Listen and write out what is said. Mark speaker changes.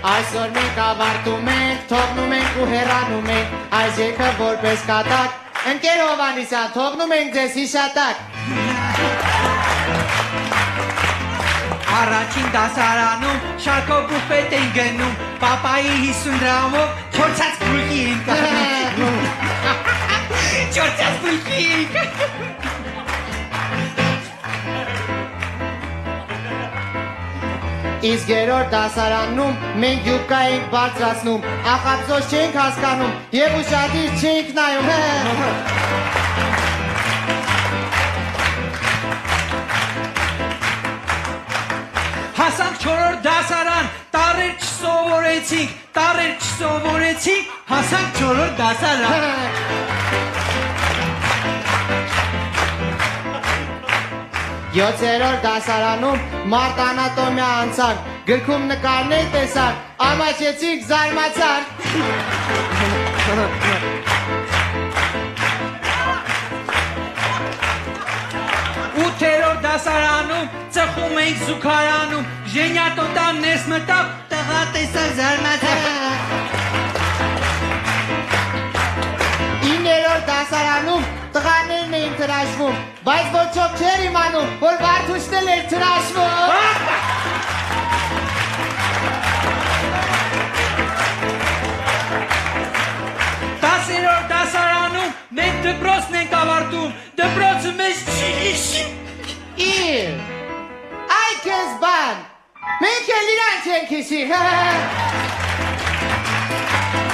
Speaker 1: Այսօր մենք ավարտում ենք, թողնում ենք ու հեռանում ենք այս երգը որպես կատակ Ընկեր Հովհաննիսյան, թողնում ենք ձեզ հիշատակ
Speaker 2: Առաջին դասարանում շարքով բուֆետ են գնում Պապայի 50 դրամով չորցած բուլկի են կանում Չորցած բուլկի են
Speaker 1: Իսկ երրորդ դասարանում մենք յուբկա ենք բարձրացնում Ախապսոս չենք հասկանում և ուշադիր չենք նայում
Speaker 2: Հասանք չորրորդ դասարան, տարեր չսովորեցինք, հասանք չորրորդ դասարան
Speaker 1: Յոթերորդ դասարանում մարդ անատոմիա անցանք Գրքում նկարներ տեսանք, ամաչեցինք, զարմացանք
Speaker 2: Ութերորդ դասարանում ծխում ենք զուգարանում Ժենյատոտան ներս մտավ, տղա տեսավ զարմացավ
Speaker 1: Իներորդ դասարանում տղաներն էին տրաշվում Բայց ոչով չեր իմանում, որ Վարդուշն էլ էր տրաշվում
Speaker 2: Տասերորդ դասարանում մենք դպրոցն ենք ավարտում Դպրոցը մեզ չի
Speaker 1: Իր, այ կեզ բան, մենք էլ իրան չենք հիշի